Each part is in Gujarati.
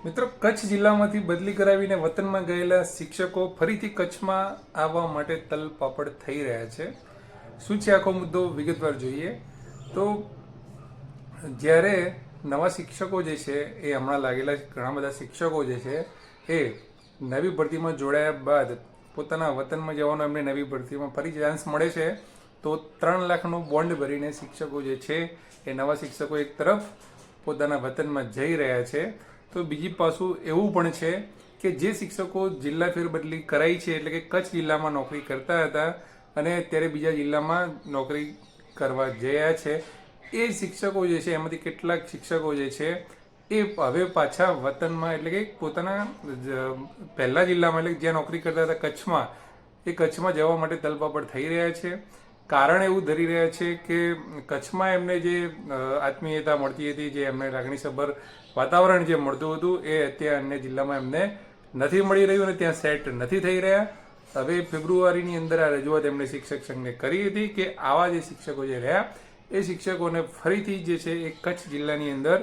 મિત્રો, કચ્છ જિલ્લામાંથી બદલી કરાવીને વતનમાં ગયેલા શિક્ષકો ફરીથી કચ્છમાં આવવા માટે તલપાપડ થઈ રહ્યા છે. શું છે આખો મુદ્દો વિગતવાર જોઈએ તો જ્યારે નવા શિક્ષકો જે છે એ હમણાં લાગેલા ઘણા બધા શિક્ષકો જે છે એ નવી ભરતીમાં જોડાયા બાદ પોતાના વતનમાં જવાનો એમને નવી ભરતીમાં ફરી ચાન્સ મળે છે તો 3 લાખનું બોન્ડ ભરીને શિક્ષકો જે છે એ નવા શિક્ષકો એક તરફ પોતાના વતનમાં જઈ રહ્યા છે. તો બીજી પાછું એવું પણ છે કે જે શિક્ષકો જિલ્લા ફેરબદલી કરાઈ છે, એટલે કે કચ્છ જિલ્લામાં નોકરી કરતા હતા અને અત્યારે બીજા જિલ્લામાં નોકરી કરવા ગયા છે, એ શિક્ષકો જે છે એમાંથી કેટલાક શિક્ષકો જે છે એ હવે પાછા વતનમાં એટલે કે પોતાના પહેલા જિલ્લામાં એટલે જ્યાં નોકરી કરતા હતા કચ્છમાં, એ કચ્છમાં જવા માટે તલપાપડ થઈ રહ્યા છે. કારણ એવું ધરી રહ્યા છે કે કચ્છમાં એમને જે આત્મીયતા મળતી હતી, જે એમને લાગણીસભર વાતાવરણ જે મળતું હતું એ અત્યારે અન્ય જિલ્લામાં એમને નથી મળી રહ્યું અને ત્યાં સેટ નથી થઈ રહ્યા. હવે ફેબ્રુઆરીની અંદર આ રજૂઆત એમણે શિક્ષક સંઘને કરી હતી કે આવા જે શિક્ષકો જે રહ્યા એ શિક્ષકોને ફરીથી જે છે એ કચ્છ જિલ્લાની અંદર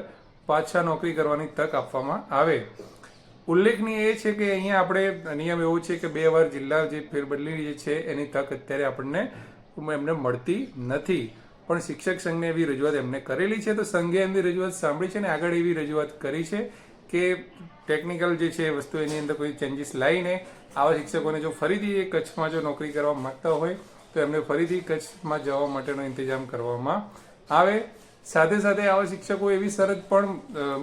પાછા નોકરી કરવાની તક આપવામાં આવે. ઉલ્લેખનીય એ છે કે અહીંયા આપણે નિયમ એવો છે કે 2 વાર જિલ્લા જે ફેરબદલી જે છે એની તક અત્યારે આપણને એમને મળતી નથી, પણ શિક્ષક સંઘને એવી રજૂઆત એમને કરેલી છે. તો સંઘે એમની રજૂઆત સાંભળી છે અને આગળ એવી રજૂઆત કરી છે કે ટેકનિકલ જે છે વસ્તુ એની અંદર કોઈ ચેન્જીસ લાવીને આવા શિક્ષકોને જો ફરીથી એ કચ્છમાં જો નોકરી કરવા માંગતા હોય તો એમને ફરીથી કચ્છમાં જવા માટેનો ઇંતજામ કરવામાં આવે. સાથે સાથે આવા શિક્ષકો એવી શરત પણ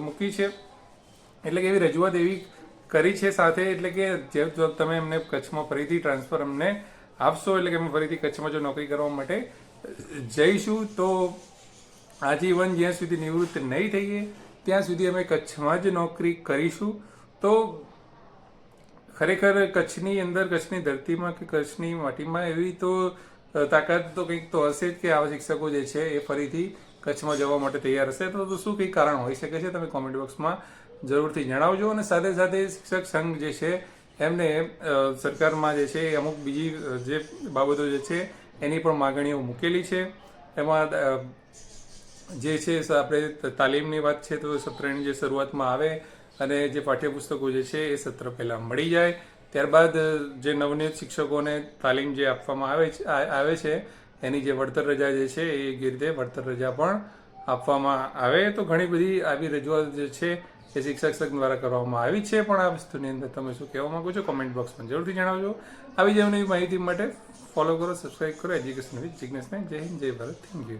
મૂકી છે, એટલે કે એવી રજૂઆત એવી કરી છે સાથે, એટલે કે જે તમે એમને કચ્છમાં ફરીથી ટ્રાન્સફર અમને આપશો, એટલે કે અમે ફરીથી કચ્છમાં જો નોકરી કરવા માટે જઈશું તો આજીવન જ્યાં સુધી નિવૃત્ત નહીં થઈએ ત્યાં સુધી અમે કચ્છમાં જ નોકરી કરીશું. તો ખરેખર કચ્છની અંદર, કચ્છની ધરતીમાં કે કચ્છની માટીમાં એવી તો તાકાત તો કંઈક તો હશે જ કે આવા શિક્ષકો જે છે એ ફરીથી કચ્છમાં જવા માટે તૈયાર હશે. તો શું કંઈ કારણ હોઈ શકે છે, તમે કોમેન્ટ બોક્સમાં જરૂરથી જણાવજો. અને સાથે સાથે શિક્ષક સંઘ જે છે એમને સરકારમાં જે છે અમુક બીજી જે બાબતો જે છે એની પણ માગણીઓ મૂકેલી છે. એમાં જે છે આપણે તાલીમની વાત છે તો સત્રની જે શરૂઆતમાં આવે અને જે પાઠ્યપુસ્તકો જે છે એ સત્ર પહેલાં મળી જાય, ત્યારબાદ જે નવનિયુક્ત શિક્ષકોને તાલીમ જે આપવામાં આવે છે એની જે વળતર રજા જે છે એ રીતે વળતર રજા પણ આપવામાં આવે. તો ઘણી બધી આવી રજૂઆત જે છે એ શિક્ષક સંઘ દ્વારા કરવામાં આવી છે. પણ આ વસ્તુની અંદર તમે શું કહેવા માંગો છો કોમેન્ટ બોક્સમાં જરૂરથી જણાવજો. આવી જ નવી માહિતી માટે ફોલો કરો, સબસ્ક્રાઈબ કરો એજ્યુકેશન વિથ જિજ્ઞેશને. જય હિન્દ, જય ભારત, થેન્ક યુ.